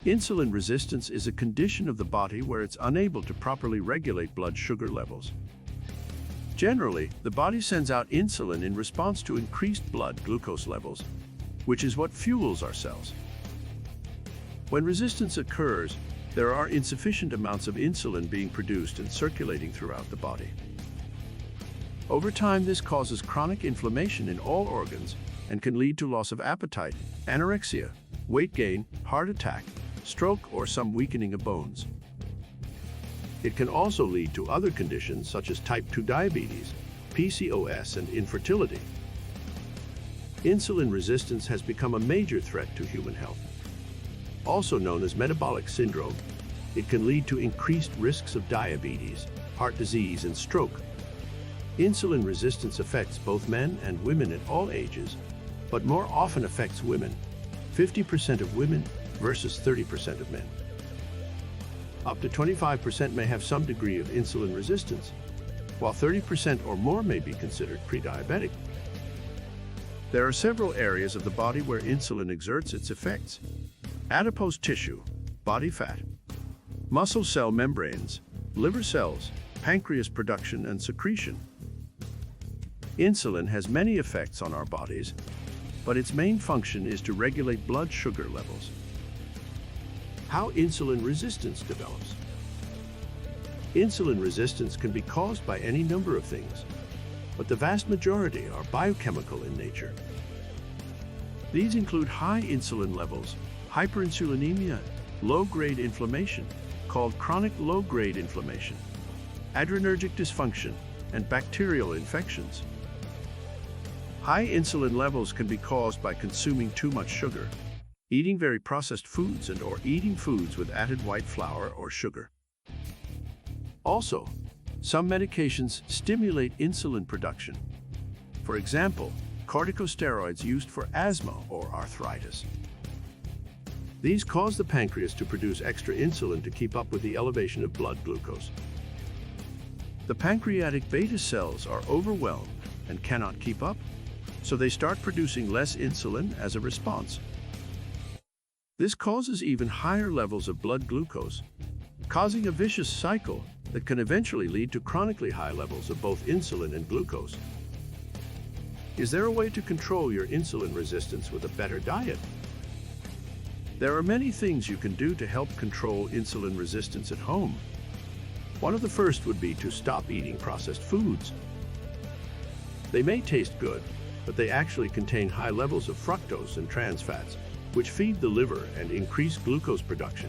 Insulin resistance is a condition of the body where it's unable to properly regulate blood sugar levels. Generally, the body sends out insulin in response to increased blood glucose levels, which is what fuels our cells. When resistance occurs, there are insufficient amounts of insulin being produced and circulating throughout the body. Over time, this causes chronic inflammation in all organs and can lead to loss of appetite, anorexia, weight gain, heart attack, stroke, or some weakening of bones. It can also lead to other conditions such as type 2 diabetes, PCOS, and infertility. Insulin resistance has become a major threat to human health. Also known as metabolic syndrome, it can lead to increased risks of diabetes, heart disease, and stroke. Insulin resistance affects both men and women at all ages, but more often affects women, 50% of women versus 30% of men. Up to 25% may have some degree of insulin resistance, while 30% or more may be considered pre-diabetic. There are several areas of the body where insulin exerts its effects: adipose tissue, body fat, muscle cell membranes, liver cells, pancreas production and secretion. Insulin has many effects on our bodies, but its main function is to regulate blood sugar levels. How insulin resistance develops. Insulin resistance can be caused by any number of things, but the vast majority are biochemical in nature. These include high insulin levels, hyperinsulinemia, low-grade inflammation, called chronic low-grade inflammation, adrenergic dysfunction, and bacterial infections. High insulin levels can be caused by consuming too much sugar, eating very processed foods, and/or eating foods with added white flour or sugar. Also, some medications stimulate insulin production. For example, corticosteroids used for asthma or arthritis. These cause the pancreas to produce extra insulin to keep up with the elevation of blood glucose. The pancreatic beta cells are overwhelmed and cannot keep up, so they start producing less insulin as a response. This causes even higher levels of blood glucose, causing a vicious cycle that can eventually lead to chronically high levels of both insulin and glucose. Is there a way to control your insulin resistance with a better diet? There are many things you can do to help control insulin resistance at home. One of the first would be to stop eating processed foods. They may taste good, but they actually contain high levels of fructose and trans fats, which feed the liver and increase glucose production.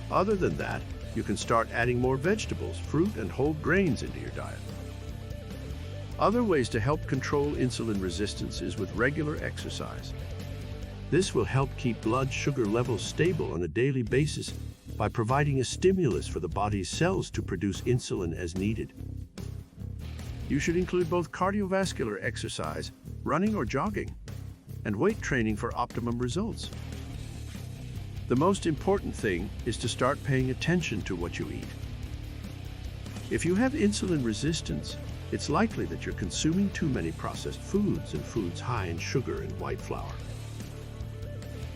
Other than that, you can start adding more vegetables, fruit, and whole grains into your diet. Other ways to help control insulin resistance is with regular exercise. This will help keep blood sugar levels stable on a daily basis by providing a stimulus for the body's cells to produce insulin as needed. You should include both cardiovascular exercise, running or jogging, and weight training for optimum results. The most important thing is to start paying attention to what you eat. If you have insulin resistance, it's likely that you're consuming too many processed foods and foods high in sugar and white flour.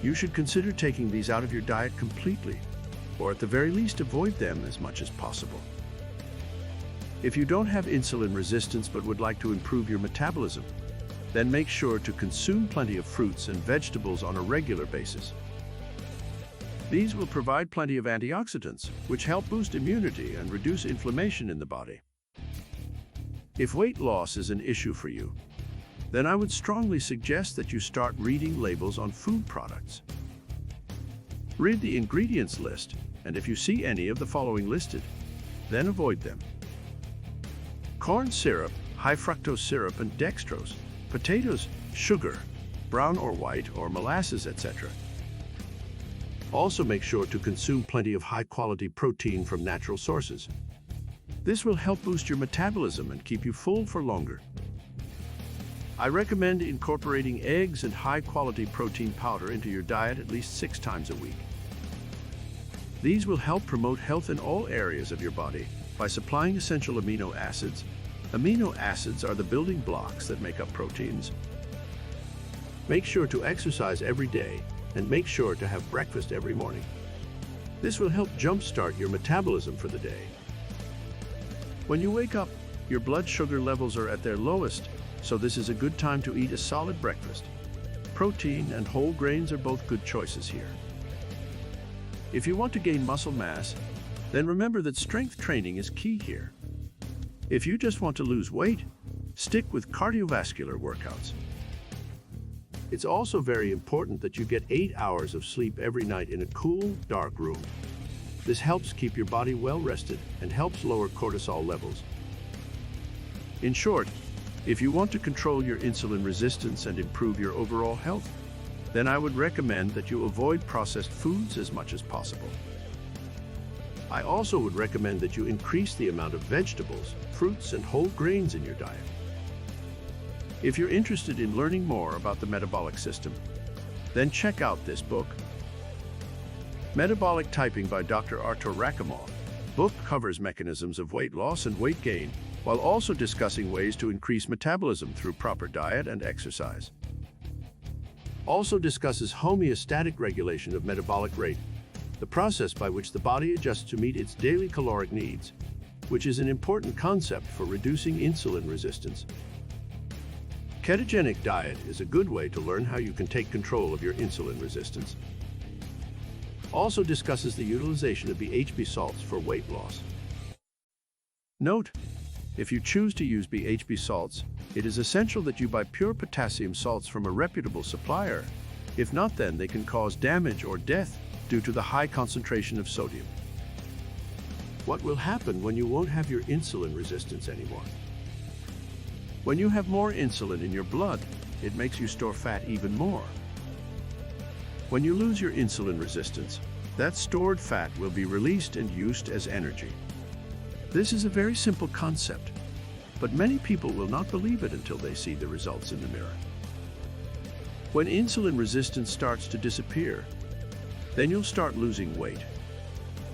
You should consider taking these out of your diet completely, or at the very least avoid them as much as possible. If you don't have insulin resistance but would like to improve your metabolism, then make sure to consume plenty of fruits and vegetables on a regular basis. These will provide plenty of antioxidants, which help boost immunity and reduce inflammation in the body. If weight loss is an issue for you, then I would strongly suggest that you start reading labels on food products. Read the ingredients list, and if you see any of the following listed, then avoid them: corn syrup, high fructose syrup, and dextrose, potatoes, sugar, brown or white, or molasses, etc. Also make sure to consume plenty of high-quality protein from natural sources. This will help boost your metabolism and keep you full for longer. I recommend incorporating eggs and high-quality protein powder into your diet at least 6 times a week. These will help promote health in all areas of your body by supplying essential amino acids. Amino acids are the building blocks that make up proteins. Make sure to exercise every day and make sure to have breakfast every morning. This will help jumpstart your metabolism for the day. When you wake up, your blood sugar levels are at their lowest, so this is a good time to eat a solid breakfast. Protein and whole grains are both good choices here. If you want to gain muscle mass, then remember that strength training is key here. If you just want to lose weight, stick with cardiovascular workouts. It's also very important that you get 8 hours of sleep every night in a cool, dark room. This helps keep your body well rested and helps lower cortisol levels. In short, if you want to control your insulin resistance and improve your overall health, then I would recommend that you avoid processed foods as much as possible. I also would recommend that you increase the amount of vegetables, fruits, and whole grains in your diet. If you're interested in learning more about the metabolic system, then check out this book. Metabolic Typing by Dr. Artur Rakimov. Book covers mechanisms of weight loss and weight gain, while also discussing ways to increase metabolism through proper diet and exercise. Also discusses homeostatic regulation of metabolic rate, the process by which the body adjusts to meet its daily caloric needs, which is an important concept for reducing insulin resistance. Ketogenic diet is a good way to learn how you can take control of your insulin resistance. Also discusses the utilization of BHB salts for weight loss. Note, if you choose to use BHB salts, it is essential that you buy pure potassium salts from a reputable supplier. If not, then they can cause damage or death due to the high concentration of sodium. What will happen when you won't have your insulin resistance anymore? When you have more insulin in your blood, it makes you store fat even more. When you lose your insulin resistance, that stored fat will be released and used as energy. This is a very simple concept, but many people will not believe it until they see the results in the mirror. When insulin resistance starts to disappear, then you'll start losing weight.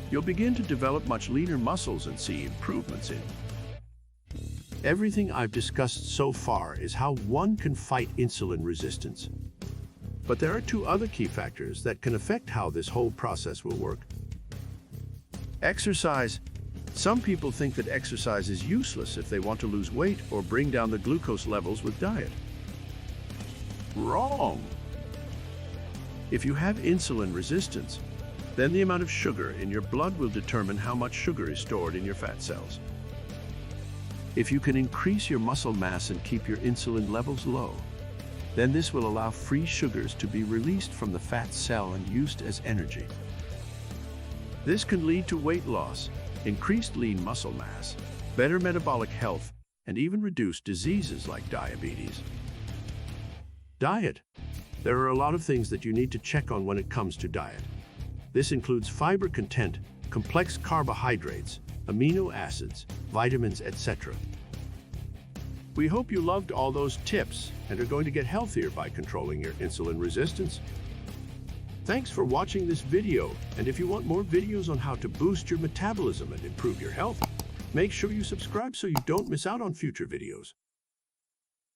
You'll begin to develop much leaner muscles and see improvements in everything I've discussed so far is how one can fight insulin resistance. But there are two other key factors that can affect how this whole process will work. Exercise. Some people think that exercise is useless if they want to lose weight or bring down the glucose levels with diet. Wrong. If you have insulin resistance, then the amount of sugar in your blood will determine how much sugar is stored in your fat cells. If you can increase your muscle mass and keep your insulin levels low, then this will allow free sugars to be released from the fat cell and used as energy. This can lead to weight loss, increased lean muscle mass, better metabolic health, and even reduced diseases like diabetes. Diet. There are a lot of things that you need to check on when it comes to diet. This includes fiber content, complex carbohydrates, amino acids, vitamins, etc. We hope you loved all those tips and are going to get healthier by controlling your insulin resistance. Thanks for watching this video, and if you want more videos on how to boost your metabolism and improve your health, make sure you subscribe so you don't miss out on future videos.